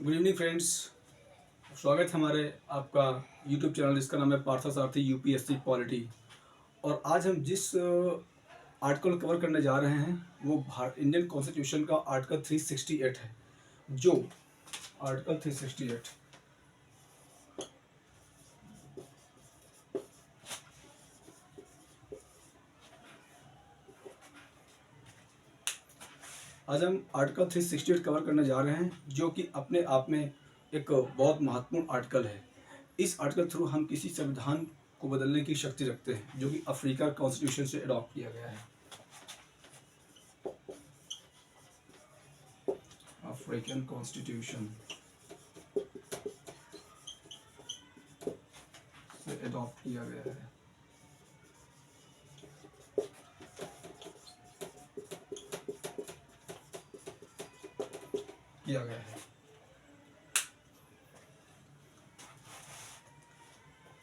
Good evening friends. स्वागत है हमारे आपका यूट्यूब चैनल जिसका नाम है पार्थसारथी यूपीएससी पॉलिटी। और आज हम जिस आर्टिकल कवर करने जा रहे हैं वो इंडियन कॉन्स्टिट्यूशन का आर्टिकल 368 है। जो आर्टिकल 368 आज हम आर्टिकल 368 कवर करने जा रहे हैं, जो कि अपने आप में एक बहुत महत्वपूर्ण आर्टिकल है। इस आर्टिकल थ्रू हम किसी संविधान को बदलने की शक्ति रखते हैं, जो कि अफ्रीका कॉन्स्टिट्यूशन से अडॉप्ट किया गया है। अफ्रीकन कॉन्स्टिट्यूशन से अडॉप्ट किया गया है।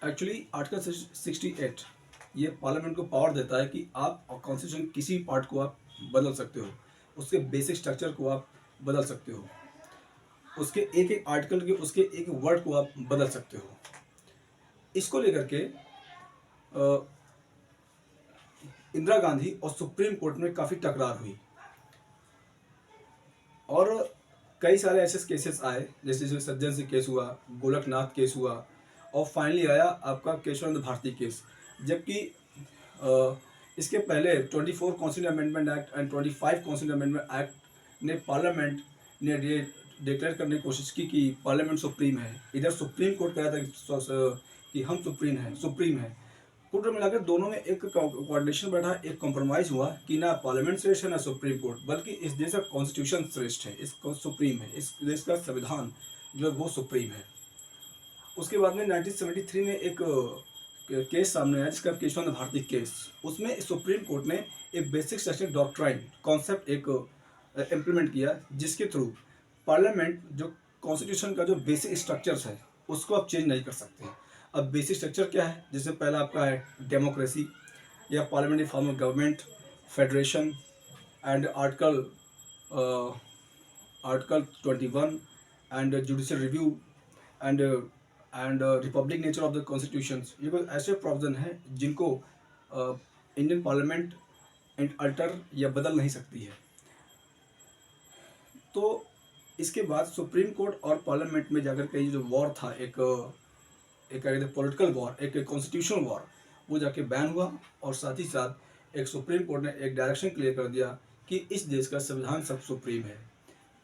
एक्चुअली आर्टिकल 68 ये पार्लियामेंट को पावर देता है कि आप कॉन्स्टिट्यूशन किसी पार्ट को आप बदल सकते हो, उसके बेसिक स्ट्रक्चर को आप बदल सकते हो, उसके एक एक आर्टिकल के उसके एक वर्ड को आप बदल सकते हो। इसको लेकर के इंदिरा गांधी और सुप्रीम कोर्ट में काफ़ी टकरार हुई और कई सारे ऐसे केसेस आए, जैसे सज्जन सिंह केस हुआ, गोलकनाथ केस हुआ और फाइनली आया आपका केशवानंद भारती केस। जबकि इसके पहले 24 constitution amendment act and 25 constitution amendment act ने पार्लियामेंट ने डिक्लेयर करने की कोशिश की कि पार्लियामेंट सुप्रीम है। इधर सुप्रीम कोर्ट कह रहा था कि हम सुप्रीम है। कुल मिलाकर दोनों में एक कोऑर्डिनेशन बैठा, एक कॉम्प्रोमाइज हुआ कि ना पार्लियामेंट श्रेष्ठ है ना सुप्रीम कोर्ट, बल्कि इस देश का कॉन्स्टिट्यूशन श्रेष्ठ है, इसको सुप्रीम है, इस देश का संविधान जो है वो सुप्रीम है। उसके बाद में 1973 में एक केस सामने आया जिसका केशवानंद भारती केस। उसमें सुप्रीम कोर्ट ने एक बेसिक स्ट्रक्चर डॉक्ट्राइन कॉन्सेप्ट एक इम्प्लीमेंट किया, जिसके थ्रू पार्लियामेंट जो कॉन्स्टिट्यूशन का जो बेसिक स्ट्रक्चर्स है उसको आप चेंज नहीं कर सकते। अब बेसिक स्ट्रक्चर क्या है? जैसे पहला आपका है डेमोक्रेसी या parliamentary form of government, federation and article 21 and judicial review and Republic nature of the constitution. ये कुछ ऐसे प्रोविजन हैं जिनको इंडियन पार्लियामेंट अल्टर या बदल नहीं सकती है। तो इसके बाद सुप्रीम कोर्ट और पार्लियामेंट में जाकर के जो वॉर था, एक पॉलिटिकल वॉर, एक कॉन्स्टिट्यूशनल वॉर, वो जाके बैन हुआ। और साथ ही साथ एक सुप्रीम कोर्ट ने एक डायरेक्शन क्लियर कर दिया कि इस देश का संविधान सब सुप्रीम है।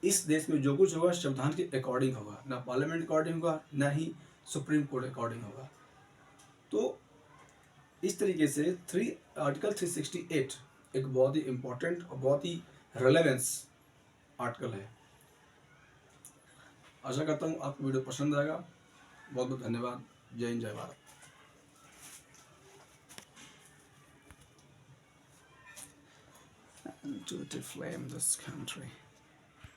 इस देश में जो कुछ होगा संविधान के अकॉर्डिंग होगा, ना पार्लियामेंट अकॉर्डिंग होगा, ना ही सुप्रीम कोर्ट अकॉर्डिंग होगा। तो इस तरीके से आर्टिकल 368 एक बहुत ही इम्पोर्टेंट और बहुत ही रेलेवेंस आर्टिकल है। आशा करता हूँ आपको वीडियो पसंद आएगा। बहुत बहुत धन्यवाद। जय हिंद, जय Bharat. And to deflame this country.